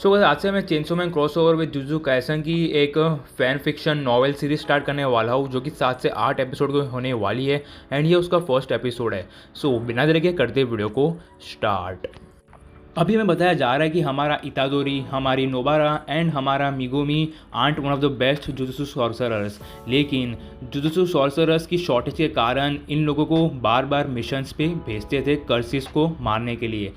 So guys आज से मैं chainsaw man crossover with jujutsu Kaisen की एक fan fiction novel series start करने वाला हूँ जो कि 7 से 8 एपिसोड की होने वाली है एंड ये उसका फर्स्ट एपिसोड है। सो बिना देरी के करते वीडियो को स्टार्ट। अभी हमें बताया जा रहा है कि हमारा इतादोरी, हमारी नोबारा एंड हमारा मिगोमी आंट one of the best jujutsu sorcerers, लेकिन जुजुत्सु सॉर्सरर्स की शॉर्टेज के कारण इन लोगों को बार बार मिशंस पे भेजते थे कर्सिस को मारने के लिए।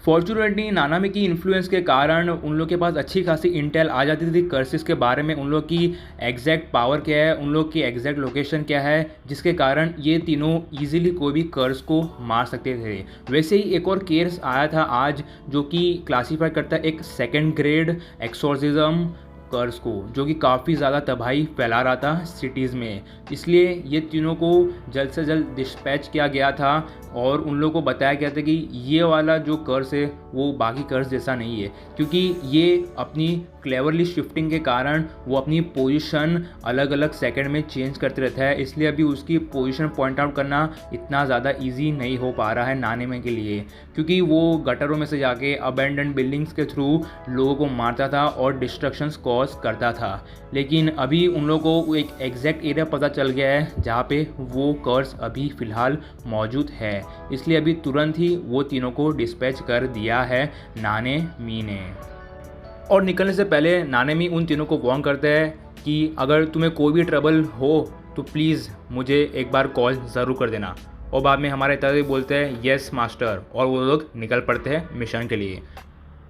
फॉर्चुनेटली नानामी की इन्फ्लुएंस के कारण उन लोग के पास अच्छी खासी इंटेल आ जाती थी कर्सिस के बारे में, उन लोग की एग्जैक्ट पावर क्या है, उन लोग की एग्जैक्ट लोकेशन क्या है, जिसके कारण ये तीनों इजीली कोई भी कर्स को मार सकते थे। वैसे ही एक और केस आया था आज जो कि क्लासीफाई करता है एक सेकेंड ग्रेड एक्सोर्सिज्म कर्स को, जो कि काफ़ी ज़्यादा तबाही फैला रहा था सिटीज़ में। इसलिए ये तीनों को जल्द से जल्द डिस्पैच किया गया था और उन लोगों को बताया गया था कि ये वाला जो कर्स है वो बाकी कर्स जैसा नहीं है, क्योंकि ये अपनी क्लेवरली शिफ्टिंग के कारण वो अपनी पोजीशन अलग अलग सेकंड में चेंज करते रहता है। इसलिए अभी उसकी पोजीशन पॉइंट आउट करना इतना ज़्यादा इजी नहीं हो पा रहा है नानेमे के लिए, क्योंकि वो गटरों में से जाके अबेंडन बिल्डिंग्स के थ्रू लोगों को मारता था और डिस्ट्रक्शंस कॉज करता था। लेकिन अभी उन लोगों को एक एग्जैक्ट एरिया पता चल गया है जहाँ पे वो कर्स अभी फ़िलहाल मौजूद है, इसलिए अभी तुरंत ही वो तीनों को डिस्पैच कर दिया है नानेमी ने। और निकलने से पहले नानेमी उन तीनों को वार्न करते हैं कि अगर तुम्हें कोई भी ट्रबल हो तो प्लीज़ मुझे एक बार कॉल ज़रूर कर देना। और बाद में हमारे इत्यादि बोलते हैं यस मास्टर, और वो लोग निकल पड़ते हैं मिशन के लिए।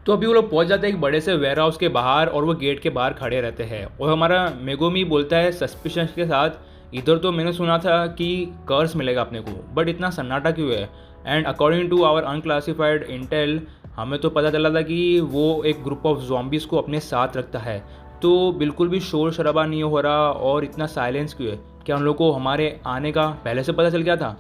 तो अभी वो लोग पहुंच जाते हैं एक बड़े से वेयर हाउस के बाहर और वो गेट के बाहर खड़े रहते हैं और हमारा मेगोमी बोलता है सस्पिशन के साथ, इधर तो मैंने सुना था कि कर्स मिलेगा अपने को, बट इतना सन्नाटा क्यों है? And according to our unclassified intel हमें तो पता चला था कि वो एक ग्रुप ऑफ ज़ॉम्बीज़ को अपने साथ रखता है, तो बिल्कुल भी शोर शराबा नहीं हो रहा और इतना साइलेंस क्यों है? क्या उन लोग को हमारे आने का पहले से पता चल गया था?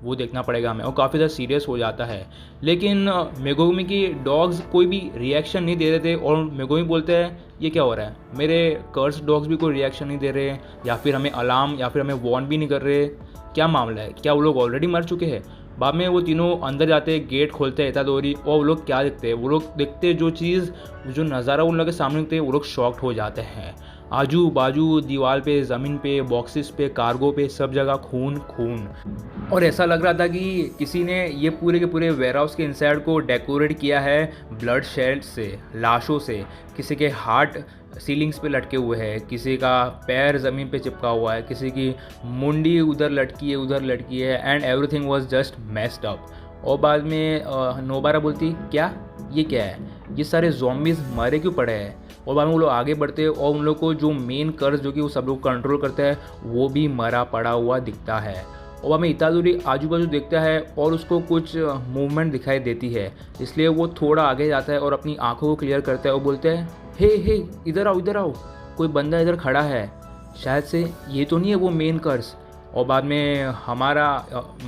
वो देखना पड़ेगा हमें, और काफ़ी ज़्यादा सीरियस हो जाता है। लेकिन मेगोमी की डॉग्स कोई भी रिएक्शन नहीं दे रहे थे और मेगोमी बोलते हैं ये क्या हो रहा है, मेरे कर्स डॉग्स भी कोई रिएक्शन नहीं दे रहे, या फिर हमें अलार्म या फिर हमें वार्न भी नहीं कर रहे, क्या मामला है? क्या वो लोग ऑलरेडी मर चुके हैं? बाद में वो तीनों अंदर जाते हैं, गेट खोलते हैं इतादोरी, और वो लोग क्या देखते हैं? वो लोग देखते हैं जो नज़ारा उन लोगों के सामने देखते हैं, वो लोग शॉक्ड हो जाते हैं। आजू बाजू दीवार पे, ज़मीन पे, बॉक्सेस पे, कार्गो पे, सब जगह खून खून। और ऐसा लग रहा था कि किसी ने ये पूरे के पूरे वेयरहाउस के इनसाइड को डेकोरेट किया है ब्लड शेड से, लाशों से। किसी के हार्ट सीलिंग्स पे लटके हुए हैं, किसी का पैर ज़मीन पे चिपका हुआ है, किसी की मुंडी उधर लटकी है and everything was just messed up. और बाद में नोबारा बोलती क्या है, ये सारे ज़ॉम्बीज़ मरे क्यों पड़े हैं? और बाद में वो लोग आगे बढ़ते हैं और उन लोग को जो मेन कर्स जो कि वो सब लोग कंट्रोल करते हैं वो भी मरा पड़ा हुआ दिखता है। और बाद में इतादोरी आजू बाजू देखता है और उसको कुछ मूवमेंट दिखाई देती है, इसलिए वो थोड़ा आगे जाता है और अपनी आंखों को क्लियर करता है और बोलते हैं हे इधर आओ, कोई बंदा इधर खड़ा है, शायद से ये तो नहीं है वो मेन कर्स। और बाद में हमारा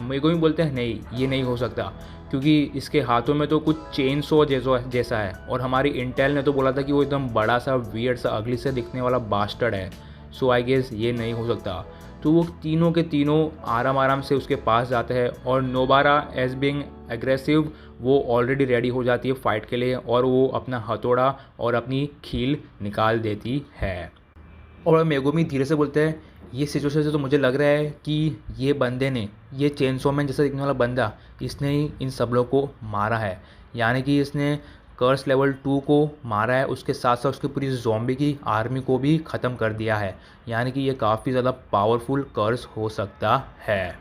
मेगोमी बोलते हैं नहीं, ये नहीं हो सकता, क्योंकि इसके हाथों में तो कुछ चेन सो जैसा है, और हमारी इंटेल ने तो बोला था कि वो एकदम बड़ा सा वियर्ड सा अगली से दिखने वाला बास्टर्ड है। सो आई गेस ये नहीं हो सकता। तो वो तीनों के तीनों आराम से उसके पास जाते हैं और नोबारा एज बीइंग एग्रेसिव वो ऑलरेडी रेडी हो जाती है फाइट के लिए, और वो अपना हथौड़ा और अपनी खील निकाल देती है। और मेगोमी धीरे से बोलते हैं ये सिचुएशन से तो मुझे लग रहा है कि ये बंदे ने, ये चेनसो मैन जैसा दिखने वाला बंदा, इसने ही इन सब लोग को मारा है, यानी कि इसने कर्स लेवल 2 को मारा है, उसके साथ साथ उसकी पूरी ज़ॉम्बी की आर्मी को भी ख़त्म कर दिया है, यानी कि ये काफ़ी ज़्यादा पावरफुल कर्स हो सकता है।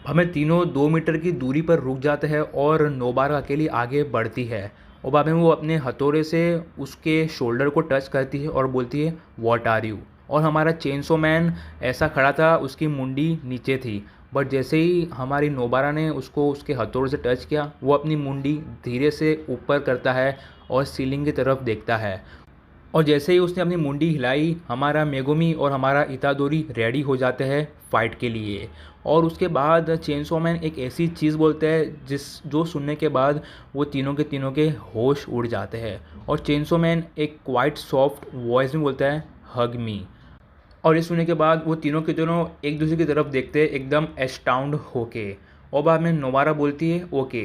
हमें तीनों 2 मीटर की दूरी पर रुक जाते हैं और नोबारा अकेली आगे बढ़ती है, और बाद में वो अपने हथौड़े से उसके शोल्डर को टच करती है और बोलती है व्हाट आर यू। और हमारा चेनसो मैन ऐसा खड़ा था, उसकी मुंडी नीचे थी, बट जैसे ही हमारी नोबारा ने उसको उसके हथौड़े से टच किया, वो अपनी मुंडी धीरे से ऊपर करता है और सीलिंग की तरफ देखता है, और जैसे ही उसने अपनी मुंडी हिलाई, हमारा मेगोमी और हमारा इतादोरी रेडी हो जाते हैं फाइट के लिए। और उसके बाद चेनसो मैन एक ऐसी चीज़ बोलते हैं जो सुनने के बाद वो तीनों के होश उड़ जाते हैं, और चेनसो मैन एक क्वाइट सॉफ्ट वॉइस में बोलता है हग मी। और ये सुनने के बाद वो तीनों के तीनों एक दूसरे की तरफ देखते हैं एकदम एस्टाउंड होके, और बाद में नोबारा बोलती है ओके,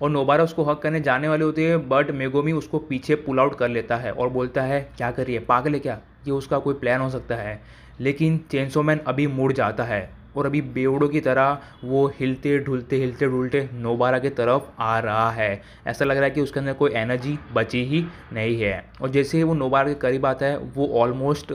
और नोबारा उसको हक करने जाने वाले होते हैं, बट मेगोमी उसको पीछे पुल आउट कर लेता है और बोलता है क्या करिए, पागल है क्या, ये उसका कोई प्लान हो सकता है। लेकिन चेंसो मैन अभी मुड़ जाता है और अभी बेवड़ों की तरह वो हिलते ढुलते नोबारा की तरफ आ रहा है। ऐसा लग रहा है कि उसके अंदर कोई एनर्जी बची ही नहीं है। और जैसे ही वो नोबारा के करीब आता है वो ऑलमोस्ट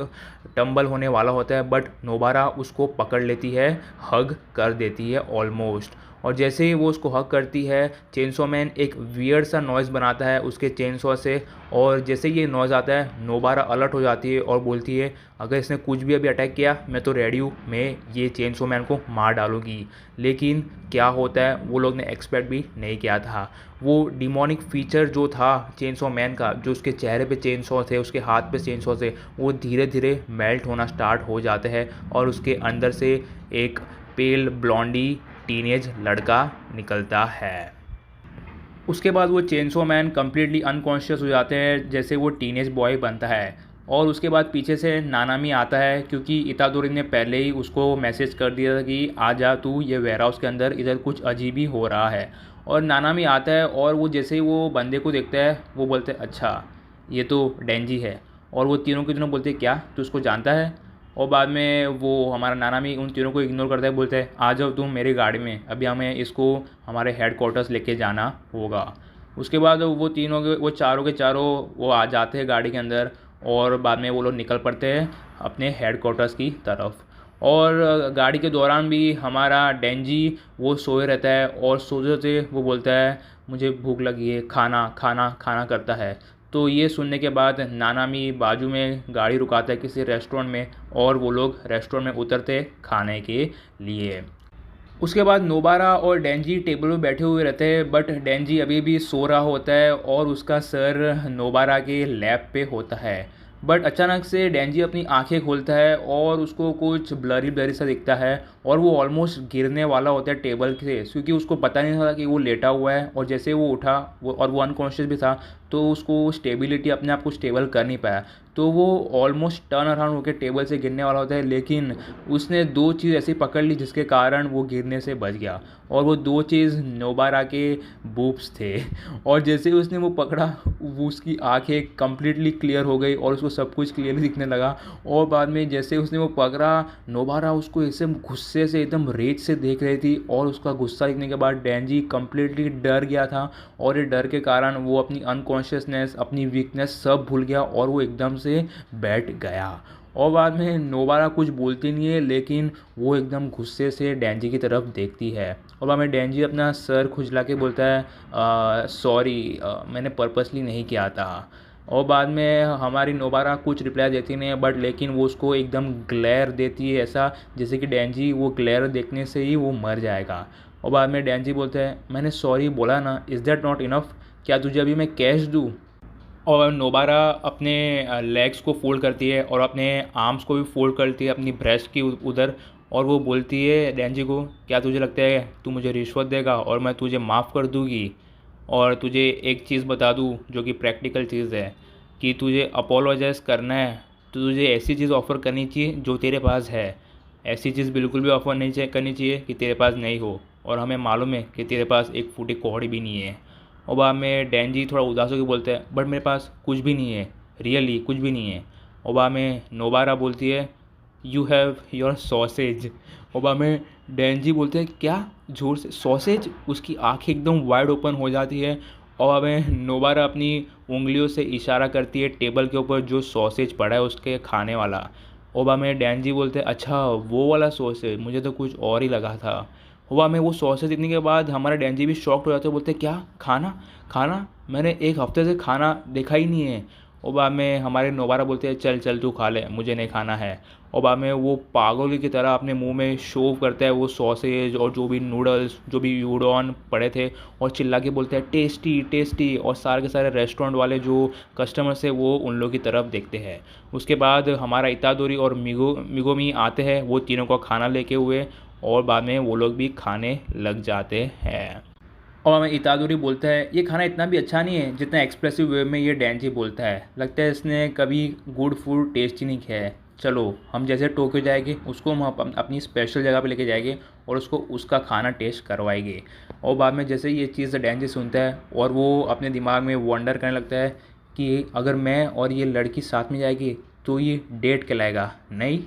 टंबल होने वाला होता है, बट नोबारा उसको पकड़ लेती है, हग कर देती है ऑलमोस्ट। और जैसे ही वो उसको हक करती है, चेनसो मैन एक वियर्ड सा नॉइज़ बनाता है उसके चेनसो से। और जैसे ही ये नॉइज़ आता है नोबारा अलर्ट हो जाती है और बोलती है अगर इसने कुछ भी अभी अटैक किया मैं तो रेडी हूँ, मैं ये चेनसो मैन को मार डालूंगी। लेकिन क्या होता है वो लोग ने एक्सपेक्ट भी नहीं किया था। वो डिमोनिक फीचर जो था चेनसो मैन का, जो उसके चेहरे पे चेनसो थे, उसके हाथ पे चेनसो थे, वो धीरे धीरे मेल्ट होना स्टार्ट हो जाते हैं और उसके अंदर से एक पेल ब्लॉन्डी टीनेज लड़का निकलता है। उसके बाद वो चेनसो मैन कम्प्लीटली अनकॉन्शियस हो जाते हैं जैसे वो टीनेज बॉय बनता है। और उसके बाद पीछे से नानामी आता है क्योंकि इतादोरी ने पहले ही उसको मैसेज कर दिया था कि आ जा तू ये वेयर हाउस के अंदर, इधर कुछ अजीब ही हो रहा है। और नानामी आता है और वो जैसे ही वो बंदे को देखता है वो बोलते हैं अच्छा ये तो डेंजी है। और वो तीनों के तीनों बोलते हैं क्या तू उसको जानता है। और बाद में वो हमारा नानामी उन तीनों को इग्नोर करता है, बोलता है आ जाओ तुम मेरी गाड़ी में, अभी हमें इसको हमारे हेड क्वार्टर्स लेके जाना होगा। उसके बाद वो तीनों के वो चारों के चारों वो आ जाते हैं गाड़ी के अंदर और बाद में वो लोग निकल पड़ते हैं अपने हेड क्वार्टर्स की तरफ। और गाड़ी के दौरान भी हमारा डेंजी वो सोए रहता है और सोते सोते वो बोलता है मुझे भूख लगी है, खाना खाना खाना करता है। तो ये सुनने के बाद नानामी बाजू में गाड़ी रुकाता है किसी रेस्टोरेंट में और वो लोग रेस्टोरेंट में उतरते खाने के लिए। उसके बाद नोबारा और डेंजी टेबल पे बैठे हुए रहते हैं, बट डेंजी अभी भी सो रहा होता है और उसका सर नोबारा के लैप पे होता है। बट अचानक से डेंजी अपनी आंखें खोलता है और उसको कुछ ब्लरी ब्लरी सा दिखता है और वो ऑलमोस्ट गिरने वाला होता है टेबल से, क्योंकि उसको पता नहीं था कि वो लेटा हुआ है। और जैसे वो उठा वो अनकॉन्शियस भी था तो उसको स्टेबिलिटी अपने आप को स्टेबल कर नहीं पाया, तो वो ऑलमोस्ट टर्न अराउंड होकर टेबल से गिरने वाला होता है। लेकिन उसने दो चीज़ ऐसी पकड़ ली जिसके कारण वो गिरने से बच गया, और वो दो चीज़ नोबारा के बूब्स थे। और जैसे ही उसने वो पकड़ा वो उसकी आंखें कम्प्लीटली क्लियर हो गई और उसको सब कुछ क्लियरली दिखने लगा। और बाद में जैसे उसने वो पकड़ा नोबारा उसको एकदम गुस्से से एकदम रेज से देख रही थी, और उसका गुस्सा दिखने के बाद डेंजी कम्प्लीटली डर गया था और ये डर के कारण वो अपनी अनकॉन्शियसनेस अपनी वीकनेस सब भूल गया और वो एकदम से बैठ गया। और बाद में नोबारा कुछ बोलती नहीं है लेकिन वो एकदम गुस्से से डेंजी की तरफ देखती है। और बाद में डेंजी अपना सर खुजला के बोलता है सॉरी मैंने पर्पसली नहीं किया था। और बाद में हमारी नोबारा कुछ रिप्लाई देती नहीं है, बट लेकिन वो उसको एकदम ग्लेयर देती है ऐसा जैसे कि डेंजी वो ग्लेयर देखने से ही वो मर जाएगा। और बाद में डेंजी बोलते हैं मैंने सॉरी बोला ना, इज़ दैट नॉट इनफ, क्या तुझे अभी मैं कैश दूँ। और नोबारा अपने लेग्स को फोल्ड करती है और अपने आर्म्स को भी फोल्ड करती है अपनी ब्रेस्ट की उधर, और वो बोलती है डेंजी को क्या तुझे लगता है तू मुझे रिश्वत देगा और मैं तुझे माफ़ कर दूँगी। और तुझे एक चीज़ बता दूँ जो कि प्रैक्टिकल चीज़ है कि तुझे अपोलोजाइज़ करना है तो तुझे ऐसी चीज़ ऑफ़र करनी चाहिए जो तेरे पास है, ऐसी चीज़ बिल्कुल भी ऑफ़र नहीं करनी चाहिए कि तेरे पास नहीं हो, और हमें मालूम है कि तेरे पास एक फूटी कौड़ी भी नहीं है। और बाद में डेंजी थोड़ा उदास होकर बोलता है बट मेरे पास कुछ भी नहीं है, रियली कुछ भी नहीं है। और बाद में नोबारा बोलती है यू हैव योर सॉसेज। और बाद में डेंजी बोलते हैं क्या, जोर से सॉसेज, उसकी आँखें एकदम वाइड ओपन हो जाती है। और बाद में नोबारा अपनी उंगलियों से इशारा करती है टेबल के ऊपर जो सॉसेज पड़ा है उसके खाने वाला। और बाद में डेंजी बोलते हैं अच्छा वो वाला सॉसेज, मुझे तो कुछ और ही लगा था। हुआ में वो सॉसेज दिखने के बाद हमारा डेंजी भी शॉक्ड हो जाते हैं, बोलते क्या खाना खाना, मैंने एक हफ्ते से खाना देखा ही नहीं है। और बाद में हमारे नोबारा बोलते हैं चल चल तू खा ले, मुझे नहीं खाना है। और बाद में वो पागल की तरह अपने मुंह में शोव करता है वो सॉसेज और जो भी नूडल्स जो भी यूडॉन पड़े थे, और चिल्ला के बोलता है टेस्टी टेस्टी। और सारे के सारे रेस्टोरेंट वाले जो कस्टमर्स है वो उन लोगों की तरफ देखते हैं। उसके बाद हमारा इतादोरी और मिगोमी आते हैं वो तीनों का खाना लेके हुए, और बाद में वो लोग भी खाने लग जाते हैं। और हमें इतादोरी बोलता है ये खाना इतना भी अच्छा नहीं है जितना एक्सप्रेसिव वे में ये डेंजी बोलता है, लगता है इसने कभी गुड फूड टेस्ट ही नहीं किया है। चलो हम जैसे टोक्यो जाएंगे उसको हम अपनी स्पेशल जगह पे लेके जाएंगे और उसको उसका खाना टेस्ट करवाएंगे। और बाद में जैसे ये चीज़ डेंजी सुनता है और वो अपने दिमाग में वंडर करने लगता है कि अगर मैं और ये लड़की साथ में जाएगी तो ये डेट कहलाएगा, नहीं